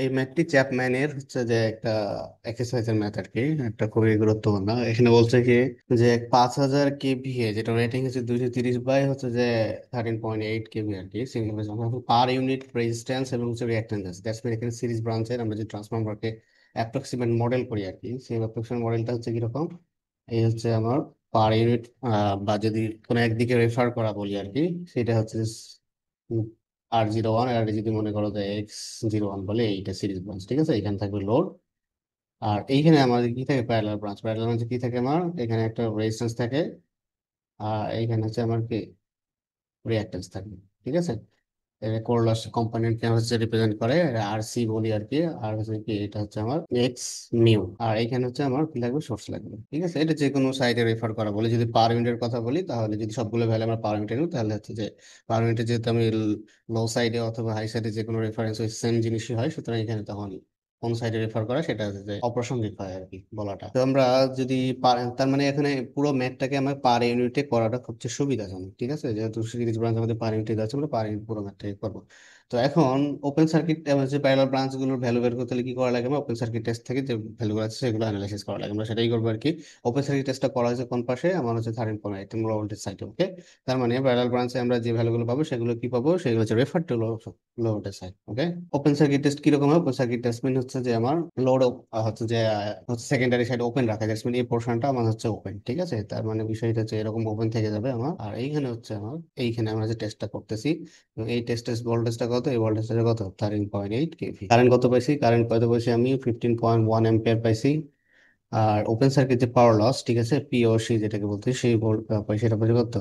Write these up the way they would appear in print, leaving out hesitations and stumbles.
এই ম্যাথটি চ্যাপম্যানের হচ্ছে যে একটা এক্সারসাইজের ম্যাথ আর কি, একটা খুবই গুরুত্বপূর্ণ। এখানে বলছে কি যে 5,000 kVA, যেটা রেটিং হচ্ছে 230 বাই হচ্ছে যে 13.8 kV আর কি, single phase per unit resistance এবং হচ্ছে রিঅ্যাক্ট্যান্স। দ্যাটস মিন এখানে সিরিজ ব্রাঞ্চের আমরা যে ট্রান্সফরমারকে অ্যাপ্রক্সিমেট মডেল করি আর কি, সেই অ্যাপ্রক্সিমেট মডেলটা হচ্ছে কিরকম। এই হচ্ছে আমার পার ইউনিট, বা যদি কোনো একদিকে রেফার করা বলি আর কি, সেটা হচ্ছে R01, আর যদি মনে করো যে X01 বলে, এইটা সিরিজ ব্রাঞ্চ। ঠিক আছে, এখানে থাকবে লোড। আর এইখানে আমাদের কি থাকে, প্যারালাল ব্রাঞ্চ। প্যারালাল ব্রাঞ্চে কি থাকে, আমার এখানে একটা রেজিস্ট্যান্স থাকে, আর এইখানে হচ্ছে আমার কি রিঅ্যাক্ট্যান্স থাকবে। ঠিক আছে, কোর লস কম্পোনেন্টকে হচ্ছে রিপ্রেজেন্ট করে, আর সি বলি আর কি। আর হচ্ছে কি, এটা হচ্ছে আমার এক্স মিউ, আর এখানে হচ্ছে আমার কি লাগবে, সোর্স লাগবে। ঠিক আছে, এটা যে কোনো সাইডে রেফার করা বলে। যদি পার ইউনিটের কথা বলি, তাহলে যদি সবগুলো ভ্যালু আমরা পার ইউনিটে নিই, তাহলে হচ্ছে যে পার ইউনিটে যেহেতু আমি লো সাইডে অথবা হাই সাইডে যে কোনো রেফারেন্স ওই সেম জিনিসই হয়, সুতরাং এখানে তখন কোন সাইডে রেফার করা সেটা হচ্ছে যে অপ্রাসঙ্গিক হয় আর কি বলাটা। তো আমরা যদি তার মানে এখানে পুরো ম্যাথটাকে আমার পার ইউনিটে করাটা সবচেয়ে সুবিধাজনক। ঠিক আছে, যেহেতু সিরিজ ব্রাঞ্চ আমাদের পার ইউনিটে আছে, আমরা পার ইউনিট পুরো ম্যাথটাকে করবো। তো এখন ওপেন সার্কিট যে প্যারালাল ব্রাঞ্চ গুলোর ভ্যালু বের করতে হলে কি করা লাগে, আমরা ওপেন সার্কিট টেস্ট থেকে যে ভ্যালুগুলো আছে সেগুলো অ্যানালাইসিস করা লাগে, আমরা সেটাই করবো আর কি। ওপেন সার্কিট টেস্টটা করা হয়েছে কোন পাশে, আমার হচ্ছে 13.8 লো ভোল্টেজ সাইড। ওকে, তার মানে প্যারালাল ব্রাঞ্চে আমরা যে ভ্যালুগুলো পাবো সেগুলো কি পাবো, সেগুলো হচ্ছে refer to low voltage side. Okay, open circuit test কিরকম হয়, ওপেন সার্কিট টেস্ট মিন হচ্ছে যে আমার লোড হচ্ছে যে হচ্ছে সেকেন্ডারি সাইড ওপেন রাখা, দ্যাটস মিন এই পোর্শনটা আমার হচ্ছে ওপেন। ঠিক আছে, তার মানে বিষয়টা হচ্ছে এরকম ওপেন থেকে যাবে আমার। আর এইখানে হচ্ছে আমার, এইখানে আমরা যে টেস্টটা করতেছি, তো এই টেস্টের ভোল্টেজটা কত, এই ভোল্টেজটা কত, 13.8 kV। কারেন্ট কত পাইছি, কারেন্ট কত পাইছি আমি, 15.1 অ্যাম্পিয়ার পাইছি। আর ওপেন সার্কিট যে পাওয়ার লস, ঠিক আছে, পিওসি যেটাকে বলতে, সেই ভোল্ট পাইছি, এটা পাইছি কত,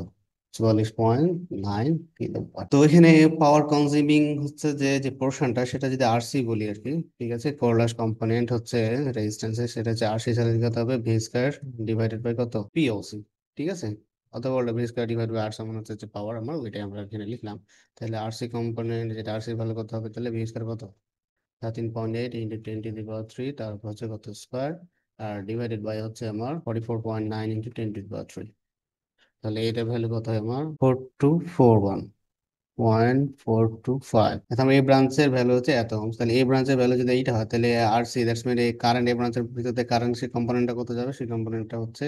44.9 কিলোওয়াট। তো এখানে পাওয়ার কনজিউমিং হচ্ছে যে যে পোর্শনটা, সেটা যদি আরসি বলি আর কি। ঠিক আছে, কোর কম্পোনেন্ট হচ্ছে রেজিস্ট্যান্স, সেটা হচ্ছে আরসি সাথে কত হবে, ভি স্কয়ার ডিভাইডেড বাই কত, পিওসি। ঠিক আছে, অথবা ভি স্কয়ার ডিভাইড বাই আর সমান হচ্ছে যে পাওয়ার, আমার ওইটাই আমরা এখানে লিখলাম। তাহলে আরসি কম্পোনেন্ট যেটা, আরসি ভ্যালু কত হবে, তাহলে ভি স্কয়ার কত, 13.8 ইন্টু 10 টু দি পাওয়ার 3, তারপর হচ্ছে কত স্কোয়ার, আর ডিভাইডেড বাই হচ্ছে আমার 44.9 ইন্টু 10 টু দি পাওয়ার 3। তাহলে এটার ভ্যালু কত হয় আমার, 4241.425। এখন এই ব্রাঞ্চের ভ্যালু হচ্ছে এত ওহম। তাহলে এই ব্রাঞ্চের ভ্যালু যদি এইটা হয়, তাহলে আর সি দ্যাটস মিন এই কারেন্ট, এই ব্রাঞ্চের ভিতরে কারেন্ট সেই কম্পোনেন্টটা কত যাবে, সেই কম্পোনেন্টটা হচ্ছে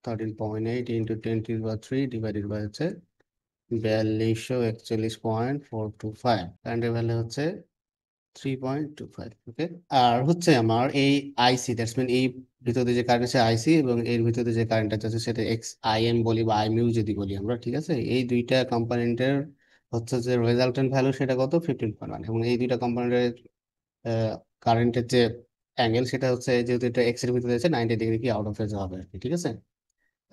13.8 into 10 to the power 3 divided by হচ্ছে 4241.425। কারেন্টের ভ্যালু হচ্ছে 3.25। ওকে, আর হচ্ছে আমার এই আইসি, দ্যাটস মিন এই ভিতরে যে কারেন্ট আছে আইসি, এবং এর ভিতরে যে কারেন্ট আছে সেটা এক্স আই এম বলি বা আই মিউ যদি বলি আমরা। ঠিক আছে, এই দুইটা কম্পোনেন্টের হচ্ছে যে রেজাল্টেন্ট ভ্যালু, সেটা কত, 15.1। এবং এই দুইটা কম্পোনেন্টের কারেন্টের যে অ্যাঙ্গেল, সেটা হচ্ছে যেহেতু এটা এক্স এর ভিতরে আছে, 90 ডিগ্রি কি আউট অফ ফেজ হবে আর কি। ঠিক আছে,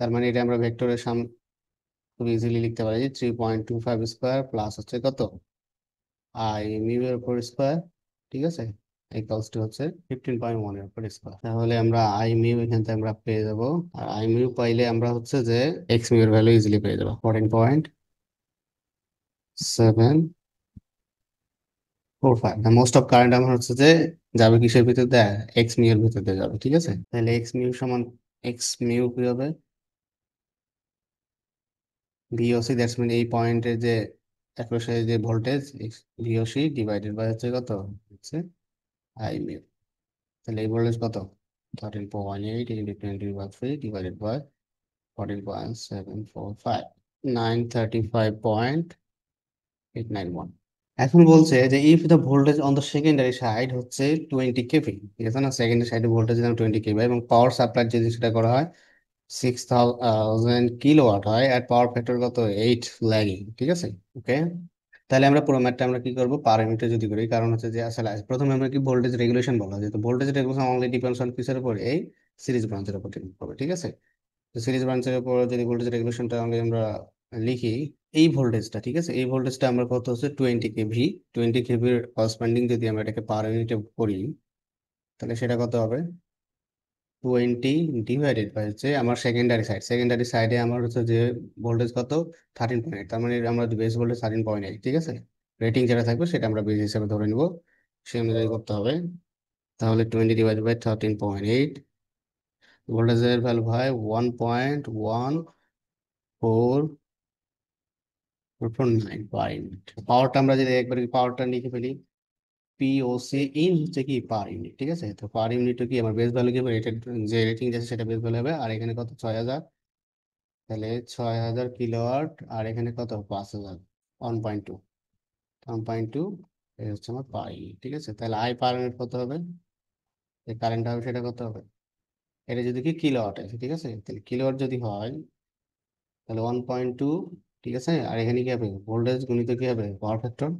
তার মানে এটা আমরা ভেক্টরের সামনে খুব ইজিলি লিখতে পারি, 3.25 স্কোয়ার প্লাস হচ্ছে কত, আই মিউ এর উপর স্কোয়ার। ঠিক আছে, ইকুয়ালস টু হচ্ছে 15.1 এর উপর স্কোয়ার। তাহলে আমরা আই মিউ এখান থেকে আমরা পেয়ে যাবো। আর আই মিউ পাইলে আমরা হচ্ছে যে এক্স মিউ এর ভ্যালু ইজিলি পেয়ে যাবো, 14.745। মোস্ট অফ কারেন্ট আমার হচ্ছে যে যাবে কিসের ভিতর দিয়ে, এক্স মিউ এর ভিতর দিয়ে যাবে। ঠিক আছে, তাহলে এক্স মিউ সমান, এক্স মিউ কি হবে, ভিওসি, দ্যাটস মিন এই পয়েন্টের যে একপাশে যে ভোল্টেজ, ভিওসি ডিভাইডেড বাই হচ্ছে কত, হচ্ছে আই মিউ। তাহলে এই ভোল্টেজ কত, 13.8 into 10 to the power 3 divided by 14.745, 935.891। এখন বলছে যে if the voltage on the secondary side হচ্ছে 20 kV। ঠিক আছে না, সেকেন্ডারি সাইডে ভোল্টেজ যেন 20 kV, এবং পাওয়ার সাপ্লাই যদি সেটা করা হয় 6,000 কিলোওয়াট হয়, আর পাওয়ার ফ্যাক্টর কত, 8 ল্যাগিং। ঠিক আছে, ওকে। তাহলে আমরা পুরো ম্যাথটা আমরা কি করবো, পার ইউনিটে যদি করি, কারণ হচ্ছে যে আসলে প্রথমে আমরা কি ভোল্টেজ রেগুলেশন বলা হয়, যেহেতু voltage regulation only depends on কিসের উপর, এই সিরিজ ব্রাঞ্চের উপর ডিপেন্ড করবে। ঠিক আছে, তো সিরিজ ব্রাঞ্চের উপর যদি ভোল্টেজ রেগুলেশনটা আমরা লিখি, এই ভোল্টেজটা, ঠিক আছে, এই ভোল্টেজটা আমরা কত হচ্ছে 20 kV। 20 kV করসপন্ডিং যদি আমরা এটাকে পার ইউনিটে করি, তাহলে সেটা কত হবে, 20 ডিভাইডেড বাই হচ্ছে আমার সেকেন্ডারি সাইড। সেকেন্ডারি সাইডে আমার হচ্ছে যে ভোল্টেজ কত, 13.8, তার মানে আমরা বেস ভোল্টেজ 13.8। ঠিক আছে, রেটিং যেটা থাকবে সেটা আমরা বেস হিসাবে ধরে নিব, সেই অনুযায়ী করতে হবে। তাহলে 20 ডিভাইডেড বাই 13.8, ভোল্টেজের ভ্যালু হয় 1.1449 পার ইউনিট। পাওয়ারটা আমরা যদি একবার পাওয়ারটা লিখে ফেলি, পিওসি ইন হচ্ছে কি পার ইউনিট, ঠিক আছে। তো পার ইউনিট কি আমার বেস ভ্যালু কি হবে, রেটেড যে রেটিং আছে সেটা বেস ভ্যালু হবে। আর এখানে কত, 6,000, তাহলে 6,000 কিলোওয়াট। আর এখানে কত, 5,000, 1.2, 1.2, এই হচ্ছে আমার পার ইউনিট, ঠিক আছে। তাহলে আই পার ইউনিট কত হবে, যে কারেন্ট হবে সেটা কত হবে, এটা যদি কি কিলোওয়াট আছে, ঠিক আছে। তাহলে কিলোওয়াট যদি হয় তাহলে 1.2, ঠিক আছে। আর এখানে কি হবে, ভোল্টেজ গুণিত কি হবে, পাওয়ার ফ্যাক্টর,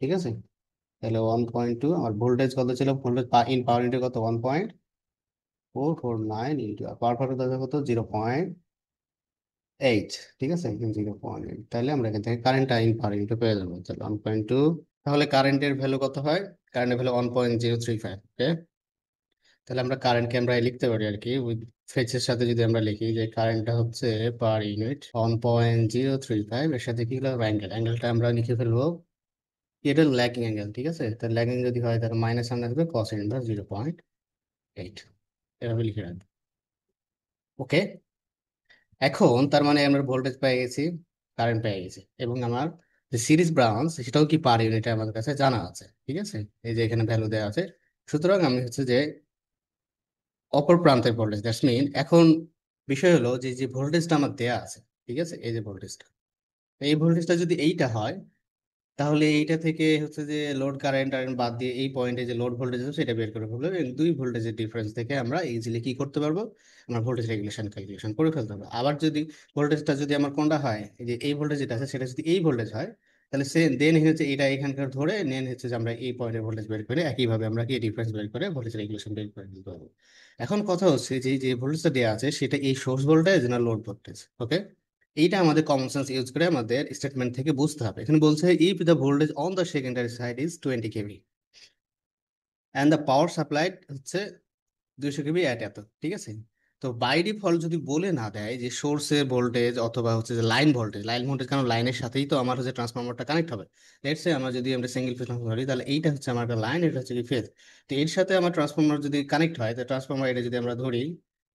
ঠিক আছে। তাহলে 1.2, আমার ভোল্টেজ কত ছিল, ভোল্টেজ ইন পাওয়ার ইউনিট কত, 1.449 ইন্টু পাওয়ার ফ্যাক্টর কত, 0.8, ঠিক আছে, 0.8। তাহলে আমরা এখান থেকে কারেন্টটা ইন পাওয়ার ইউনিট পেয়ে যাবো, তাহলে 1.2। তাহলে কারেন্টের ভ্যালু কত হয়, কারেন্টের ভ্যালু 1.035, ওকে। তাহলে আমরা কারেন্টকে আমরা লিখতে পারি আর কি উইথ ফেজের সাথে, যদি আমরা লিখি যে কারেন্টটা হচ্ছে পার ইউনিট 1.035, এর সাথে কি হলো অ্যাঙ্গেল, অ্যাঙ্গেলটা আমরা লিখে ফেলবো, এটা ল্যাগিং অ্যাঙ্গেল, ঠিক আছে। তাহলে ল্যাগিং যদি হয় তাহলে মাইনাস সামনে আসবে, কস ইনভার্স 0.8, এভাবে লিখে রাখবো, ওকে। এখন তার মানে আমরা ভোল্টেজ পেয়ে গেছি, কারেন্ট পেয়ে গেছি, এবং আমার যে সিরিজ ব্রাঞ্চ সেটাও কি পার ইউনিটে আমাদের কাছে জানা আছে, ঠিক আছে। এই যে এখানে ভ্যালু দেওয়া আছে। সুতরাং আমি হচ্ছে যে অপর প্রান্তের ভোল্টেজ, দ্যাটস মিন এখন বিষয় হলো যে যে ভোল্টেজটা আমার দেয়া আছে, ঠিক আছে, এই যে ভোল্টেজটা, এই ভোল্টেজটা যদি এইটা হয়, তাহলে এইটা থেকে হচ্ছে যে লোড কারেন্ট টারেন্ট বাদ দিয়ে এই পয়েন্টে যে লোড ভোল্টেজ আছে সেটা বের করে ফেলবো, এবং দুই ভোল্টেজের ডিফারেন্স থেকে আমরা ইজিলি কি করতে পারবো, আমরা ভোল্টেজ রেগুলেশন ক্যালকুলেশন করে ফেলতে পারবো। আবার যদি ভোল্টেজটা যদি আমার কোনটা হয়, এই যে এই ভোল্টেজ যেটা আছে সেটা যদি এই ভোল্টেজ হয়, তাহলে সে দেন হচ্ছে এটা এখানকার ধরে নেন হচ্ছে যে আমরা এই পয়েন্টের ভোল্টেজ বের করে একইভাবে আমরা কি ডিফারেন্স বের করে ভোল্টেজ রেগুলেশন বের করে দিতে পারবো। এখন কথা হচ্ছে যে যে ভোল্টেজটা দেওয়া আছে সেটা এই সোর্স ভোল্টেজ না লোড ভোল্টেজ, ওকে। এইটা আমাদের কমন সেন্স ইউজ করে আমাদের স্টেটমেন্ট থেকে বুঝতে হবে। এখানে বলছে if the voltage on the secondary side is 20 kV and the power supplied হচ্ছে 200 কেভি অ্যাট এত, ঠিক আছে। তো বাই ডিফল্ট যদি বলে না দেয় যে সোর্সের ভোল্টেজ অথবা হচ্ছে যে লাইন ভোল্টেজ, লাইন ভোল্টেজ কারণ লাইনের সাথেই তো আমার হচ্ছে ট্রান্সফরমারটা কানেক্ট হবে। লেটস সে আমরা যদি আমরা সিঙ্গেল ফেজ ট্রান্সফরমার ধরি, তাহলে এইটা হচ্ছে আমার একটা লাইন, এটা হচ্ছে কি ফেজ। তো এর সাথে আমার ট্রান্সফরমার যদি কানেক্ট হয়, তো ট্রান্সফরমার এটা যদি আমরা ধরি,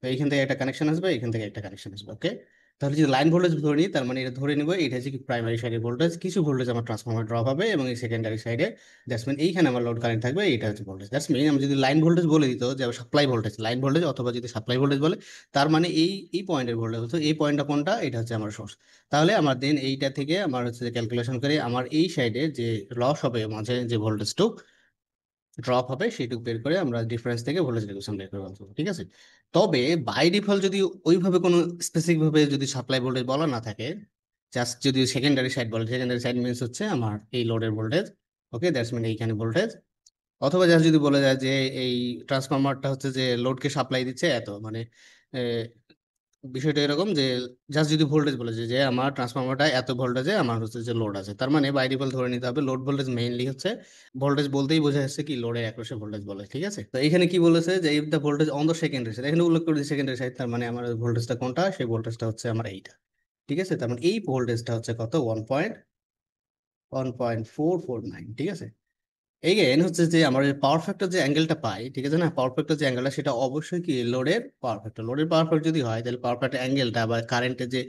তো এইখান থেকে একটা কানেকশন আসবে, এখান থেকে একটা কানেকশন আসবে, ওকে। তাহলে যদি লাইন ভোল্টেজ ধরে নিই, তার মানে এটা ধরে নিব এটা হচ্ছে কি প্রাইমারি সাইডের ভোল্টেজ, কিছু ভোল্টেজ আমার ট্রান্সফরমার ড্রপ হবে, এবং এই সেকেন্ডারি সাইডে দ্যাটস মিন এইখানে আমার লোড কারেন্ট থাকবে, এটা হচ্ছে ভোল্টেজ। দ্যাটস মিন আমি যদি লাইন ভোল্টেজ বলে দিত যে সাপ্লাই ভোল্টেজ, লাইন ভোল্টেজ অথবা যদি সাপ্লাই ভোল্টেজ বলে, তার মানে এই এই পয়েন্টের ভোল্টেজ হতো, এই পয়েন্টটা কোনটা, এটা হচ্ছে আমার সোর্স। তাহলে আমার দেন এইটা থেকে আমার হচ্ছে যে ক্যালকুলেশন করে আমার এই সাইডে যে লস হবে মাঝে যে ভোল্টেজটুকু ড্রপ হবে সেইটুকু বের করে আমরা ডিফারেন্স থেকে ভোল্টেজ রেগুলেশন বের করে আনবো, ঠিক আছে। তবে বাই ডিফল্ট যদি ওইভাবে কোনো স্পেসিফিক ভাবে যদি সাপ্লাই ভোল্টেজ বলা না থাকে, জাস্ট যদি সেকেন্ডারি সাইড বলে, সেকেন্ডারি সাইড মিনস হচ্ছে আমার এই লোডের ভোল্টেজ, ওকে, দ্যাটস মিন এইখানে ভোল্টেজ। অথবা জাস্ট যদি বলে যায় যে এই ট্রান্সফরমারটা হচ্ছে যে লোডকে সাপ্লাই দিচ্ছে এত, মানে বিষয়টা এরকম যে জাস্ট যদি ভোল্টেজ বলে যে যে আমার ট্রান্সফরমারটা এত ভোল্টেজে আমার হচ্ছে যে লোড আছে, তার মানে বাই ডিফল্ট ধরে নিতে হবে লোড ভোল্টেজ মেইনলি হচ্ছে, ভোল্টেজ বলতেই বোঝা যাচ্ছে কি লোডের একরোশে ভোল্টেজ বলে, ঠিক আছে। তো এখানে কি বলেছে যে if the voltage on the secondary side, এখানে উল্লেখ করে সেকেন্ডারি সাইড, তার মানে আমার ভোল্টেজটা কোনটা, সেই ভোল্টেজটা হচ্ছে আমার এইটা, ঠিক আছে। তার মানে এই ভোল্টেজটা হচ্ছে কত, 1.449, ঠিক আছে। এগেন হচ্ছে যে আমার পাওয়ার ফ্যাক্টর যে অ্যাঙ্গেলটা পাই, ঠিক আছে না, পাওয়ার ফ্যাক্টর যে অ্যাঙ্গেলটা সেটা অবশ্যই কি লোডের পাওয়ার ফ্যাক্টর, লোডের পাওয়ার ফ্যাক্টর যদি হয় তাহলে পাওয়ার ফ্যাক্টর অ্যাঙ্গেলটা বা কারেন্টের যে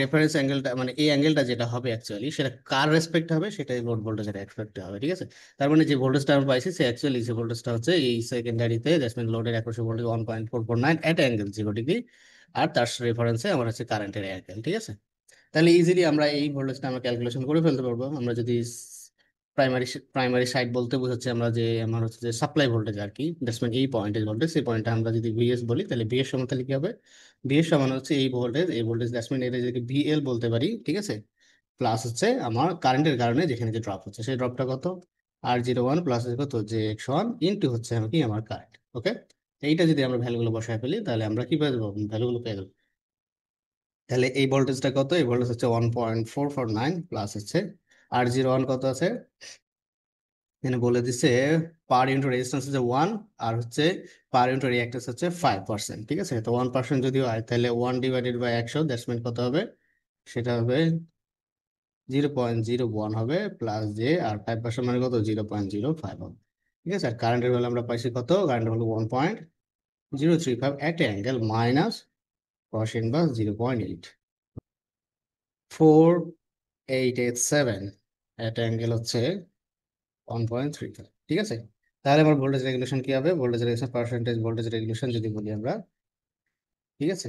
রেফারেন্স অ্যাঙ্গেলটা, মানে এই অ্যাঙ্গেলটা যেটা হবে অ্যাকচুয়ালি সেটা কার রেসপেক্ট হবে, সেটাই লোড ভোল্টেজের রেসপেক্ট হবে, ঠিক আছে। তার মানে যে ভোল্টেজটা আমরা পাইছি সে অ্যাকচুয়ালি যে ভোল্টেজটা হচ্ছে এই সেকেন্ডারিতে জাস্টমিন লোডের একশো ভোল্টেজ 1.449 এট অ্যাঙ্গেল 0 ডিগ্রি, আর তার রেফারেন্সে আমার হচ্ছে কারেন্টের অ্যাঙ্গেল, ঠিক আছে। তাহলে ইজিলি আমরা এই ভোল্টেজটা আমরা ক্যালকুলেশন করে ফেলতে পারবো। আমরা যদি প্রাইমারি প্রাইমারি সাইড বলতে বোঝাচ্ছে আমরা যে আমার হচ্ছে যে সাপ্লাই ভোল্টেজ আর কি, দ্যাটস মিন এই পয়েন্টেজ ভোল্টেজ, সেই পয়েন্টটা আমরা যদি ভিএস বলি, তাহলে ভিএস সমান তাহলে কি হবে, ভিএস সমান হচ্ছে এই ভোল্টেজ, এই ভোল্টেজ দ্যাটস মিন এটা যদি ভিএল বলতে পারি, ঠিক আছে, প্লাস হচ্ছে আমার কারেন্টের কারণে যেখানে যে ড্রপ হচ্ছে সেই ড্রপটা কত, R01 প্লাস কত, যে X1 ইন্টু হচ্ছে আমি কি আমার কারেন্ট, ওকে। এইটা যদি আমরা ভ্যালুগুলো বসায় ফেলি তাহলে আমরা কি পেয়ে যাবো, ভ্যালুগুলো পেয়ে যাবো। তাহলে এই ভোল্টেজটা কত, এই ভোল্টেজ হচ্ছে 1.449 প্লাস হচ্ছে R01 কত আছে, এখানে বলে দিচ্ছে পার ইউনিট রেজিস্ট্যান্স হচ্ছে 1, আর হচ্ছে পার ইউনিট রিঅ্যাক্ট্যান্স হচ্ছে 5%, ঠিক আছে। তো 1% যদি হয় তাহলে 1/100, দ্যাটস মিন কত হবে, সেটা হবে 0.01 হবে প্লাস জে, আর 5% মানে কত, 0.05 হবে, ঠিক আছে। আর কারেন্টের ভ্যালু আমরা পাইছি কত, কারেন্টের ভ্যালু 1.035 একটা অ্যাঙ্গেল মাইনাস কস ইনভার্স 0.84887 একটা অ্যাঙ্গেল হচ্ছে 1.35, ঠিক আছে। তাহলে আমার ভোল্টেজ রেগুলেশন কি হবে? Voltage regulation percentage voltage regulation যদি বলি আমরা, ঠিক আছে,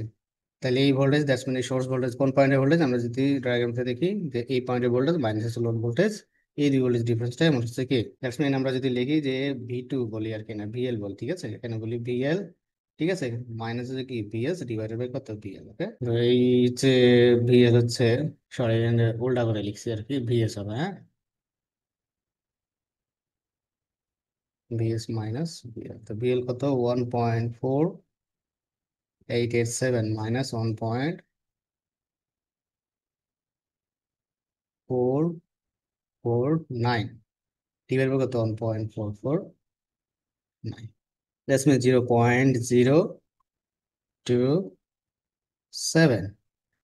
তাহলে এই ভোল্টেজ দ্যাটস মিন এই সোর্স ভোল্টেজ কোন পয়েন্টের ভোল্টেজ, আমরা যদি ডায়াগ্রামটা দেখি যে এই পয়েন্টের ভোল্টেজ মাইনাস হচ্ছে লোড ভোল্টেজ, এই দুই ভোল্টেজ ডিফারেন্সটা এমন হচ্ছে কি, দ্যাটস মিন আমরা যদি লিখি যে ভি টু বলি আর কি, না ভিএল বল, ঠিক আছে, এখানে বলি ভিএল, ঠিক আছে, মাইনাস হচ্ছে কি ভিএস ডিভাইডেড বাই কত ভিএল। ওকে, তো এই যে ভিএল হচ্ছে, সরি উল্টা করে লিখছি আর কি, ভিএস হবে, হ্যাঁ, ভিএস মাইনাস ভিএল, তো ভিএল কত, 1.4887 মাইনাস 1.449 ডিভাইড বাই কত, 1.449, দ্যাটস মিন 0.027।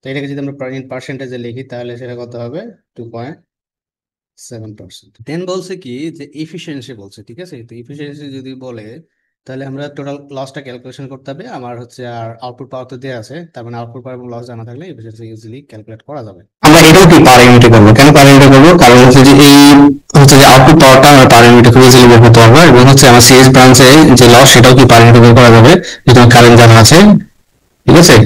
তো এটাকে যদি আমরা পার্সেন্টেজে লিখি তাহলে সেটা কত হবে, 2.7%। দেন বলছে কি যে এফিসিয়েন্সি বলছে, ঠিক আছে, তো এফিসিয়েন্সি যদি বলে তাহলে আমরা টোটাল লসটা ক্যালকুলেশন করতে হবে, আমার হচ্ছে আর আউটপুট পাওয়ার তো দেওয়া আছে, তার মানে আউটপুট পাওয়ার এবং লস জানা থাকলে এফিসিয়েন্সি ইজিলি ক্যালকুলেট করা যাবে। আমরা এটাও কি পার ইউনিটে করবো, কেন পার ইউনিটে করবো, কারণ হচ্ছে যে এই হচ্ছে যে আউটপুট পাওয়ারটা আমরা পার ইউনিটে খুব ইজিলি বের করতে পারবো, এবং হচ্ছে আমার সিএস ব্রাঞ্চে যে লস সেটাও কি পার ইউনিটে বের করা যাবে, যেহেতু কারেন্ট জানা আছে, ঠিক আছে।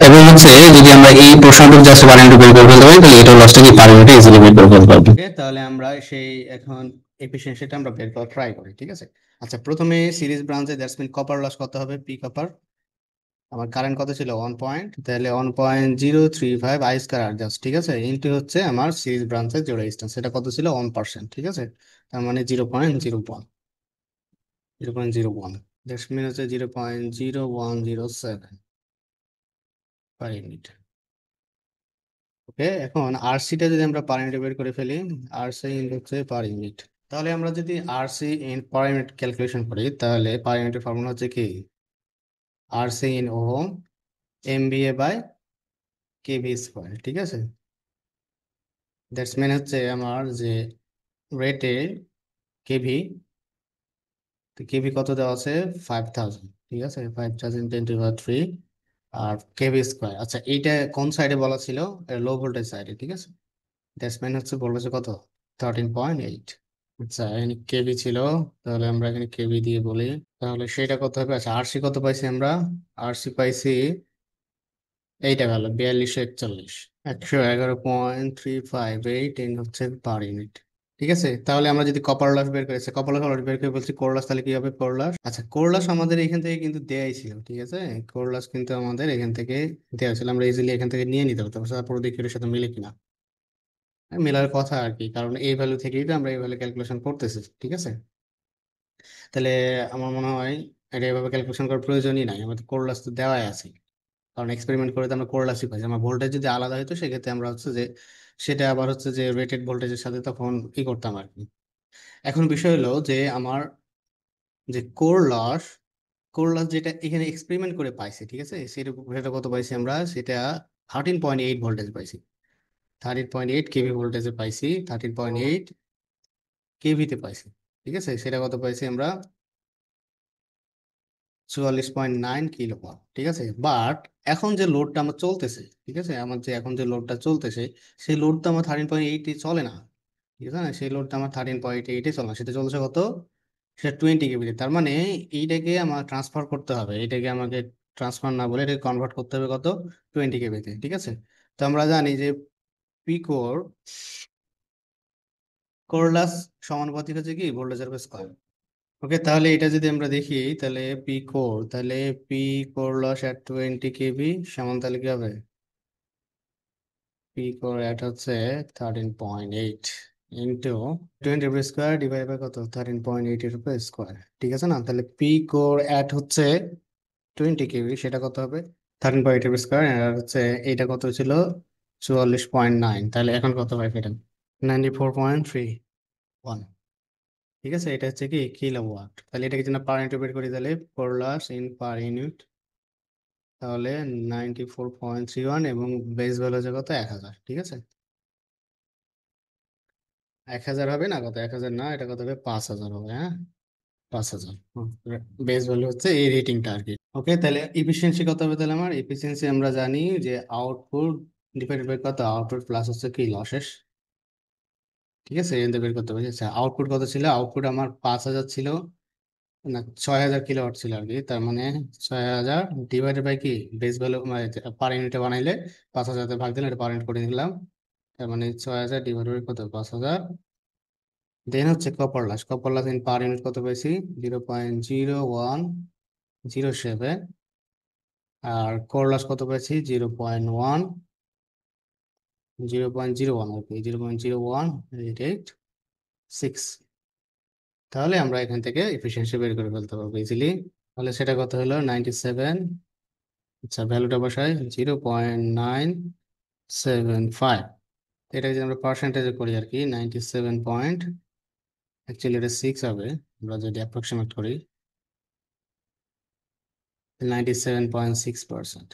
এবং হচ্ছে যদি আমরা এই প্রশ্নটুকু জাস্ট পার ইউনিটে বের করে ফেলতে পারি তাহলে এটাও লসটা কি পার ইউনিটে ইজিলি বের করে ফেলতে পারবো। ওকে, তাহলে আমরা সেই এখন এফিসিয়েন্সিটা আমরা বের করার ট্রাই করি, ঠিক আছে। আচ্ছা, প্রথমে সিরিজ ব্রাঞ্চে দ্যাটস মিন কপার লস কত হবে, পি কপার, আমার কারেন্ট কত ছিল 1 পয়েন্ট, তাহলে 1.035 আই স্কয়ার আর জাস্ট, ঠিক আছে, ইন্টু হচ্ছে আমার সিরিজ ব্রাঞ্চের যে রেজিস্ট্যান্স সেটা কত ছিল 1%, ঠিক আছে, তার মানে 0.01 দ্যাটস মিন হচ্ছে 0.0107 পার ইউনিট। ওকে, এখন আরসিটা যদি আমরা পার ইউনিট বের করে ফেলি, আরসি হচ্ছে পার ইউনিট, তাহলে আমরা যদি RC in per unit calculation করি তাহলে পার ইউনিটের ফর্মুলা হচ্ছে কি, RC in ohm MVA by kV square, ঠিক আছে, দ্যাটস মিন হচ্ছে আমার যে রেটেড কেভি, তো কেভি কত দেওয়া আছে, 5000, ঠিক আছে, 5000 × 3, আর কেভি স্কোয়ার, আচ্ছা এইটা কোন সাইডে বলা ছিল, লো ভোল্টেজ সাইডে, ঠিক আছে, দ্যাটস মিন হচ্ছে ভোল্টেজ কত, 13.8। আচ্ছা এখানে কেবি ছিল, তাহলে আমরা এখানে কেবি দিয়ে বলি, তাহলে সেটা কত হবে, আচ্ছা আরসি কত পাইছি আমরা, আরসি পাইছি এইটা গেল 4241, 111.358 হচ্ছে পার ইউনিট, ঠিক আছে। তাহলে আমরা যদি কপার লস বের করেছি, কপার লস অলরেডি বের করে বলছি, কোর লস তাহলে কি হবে, কোর লস, আচ্ছা কোর লস আমাদের এখান থেকে কিন্তু দেয়াই ছিল, ঠিক আছে, কোর লস কিন্তু আমাদের এখান থেকে দেওয়া ছিল, আমরা ইজিলি এখান থেকে নিয়ে নিতে পারতাম, তারপর দেখি এর সাথে মিলে কিনা, মেলার কথা আর কি, কারণ এই ভ্যালু থেকেই তো আমরা এই ভ্যালু ক্যালকুলেশন করতেছি, ঠিক আছে। তাহলে আমার মনে হয় এটা এভাবে ক্যালকুলেশন করার প্রয়োজনই নাই, আমাদের কোরলাস তো দেওয়াই আছে, কারণ এক্সপেরিমেন্ট করে তো আমরা কোরলাসই পাইছি, আমার ভোল্টেজ যদি আলাদা হতো সেক্ষেত্রে আমরা হচ্ছে যে সেটা আবার হচ্ছে যে রেটেড ভোল্টেজের সাথে তখন করতাম আর কি। এখন বিষয় হলো যে আমার যে কোর লস যেটা এখানে এক্সপেরিমেন্ট করে পাইছি, ঠিক আছে, সেটা সেটা কত পাইছি আমরা, সেটা 13.8 ভোল্টেজ পাইছি, 13.8 কেভি ভোল্টেজে পাইছি, 13.8 কেভিতে পাইছি, ঠিক আছে, সেটা কত পাইছি আমরা, 44.9 কিলোওয়াট, ঠিক আছে, বাট এখন যে লোডটা আমার চলতেছে, ঠিক আছে, আমার যে এখন যে লোডটা চলতেছে সেই লোডটা আমার 13.8 চলে না, ঠিক আছে, না সেই লোডটা আমার 13.8 চলে না, সেটা চলছে কত, সেটা 20 কেবিতে, তার মানে এইটাকে আমার ট্রান্সফার করতে হবে, এইটাকে আমাকে ট্রান্সফার না বলে এটাকে কনভার্ট করতে হবে কত, 20 কেবিতে, ঠিক আছে। তো আমরা জানি যে পি কোর কোরলাস সমানুপাতিক হচ্ছে কি ভোল্টেজের স্কয়ার। ওকে, তাহলে এটা যদি আমরা দেখি তাহলে পি কোর, তাহলে পি কোর লস এট 20 কেবি সমান তাহলে কি হবে, পি কোর এট হচ্ছে 13.8 ইন্টু 20 এর স্কোয়ার ডিভাইড বাই কত, 13.8 এর উপর স্কোয়ার, ঠিক আছে না, তাহলে পি কোর এট হচ্ছে 20 কেবি, সেটা কত হবে 13.8 এর স্কোয়ার, আর হচ্ছে এইটা কত ছিল 44.9, তাহলে এখন কত হয় সেটা 94.31, ঠিক আছে, এটা হচ্ছে কি কিলোওয়াট, তাহলে এটাকে যদি পার ইউনিট বের করি তাহলে কোরলাস ইন পার ইউনিট, তাহলে 94.31, এবং বেস ভ্যালু হচ্ছে কত 1000, ঠিক আছে, 1000 হবে না, কত 1000 না, এটা কত হবে 5000 হবে, হ্যাঁ 5000, বেস ভ্যালু হচ্ছে এই রেটিংটা আর কি। ওকে, তাহলে এফিসিয়েন্সি কত হবে, তাহলে আমার এফিসিয়েন্সি আমরা জানি যে আউটপুট ডিভাইডেড বাই কত, আউটপুট প্লাস হচ্ছে কি লসেস, ঠিক আছে, এখান থেকে বের করতে হবে। আচ্ছা, আউটপুট কত ছিল? আউটপুট আমার 5,000 ছিল, না 6,000 কিলোওয়াট ছিল আর কি। তার মানে 6,000 ডিভাইডেড বাই কি, বেস ভ্যালু মানে পার ইউনিটে বানাইলে 5,000 ভাগ দিলে এটা পার ইউনিট করে নিলাম। তার মানে 6,000 ডিভাইডেড বাই কত, 5,000। দেন হচ্ছে copper loss, copper loss in per unit কত পেয়েছি, 0.0107। আর কোর লস কত পেয়েছি, 0.1 আর কি, 0.0186। তাহলে আমরা এখান থেকে এফিসিয়েন্সি বের করে ফেলতে পারবো ইজিলি। তাহলে সেটা কত হলো, 97। আচ্ছা, ভ্যালুটা বসাই, 0.975। এটা যদি আমরা পার্সেন্টেজে করি আর কি, 97 পয়েন্ট, অ্যাকচুয়ালি এটা 6 হবে, আমরা যদি অ্যাপ্রক্সিমেট করি, 97.6%।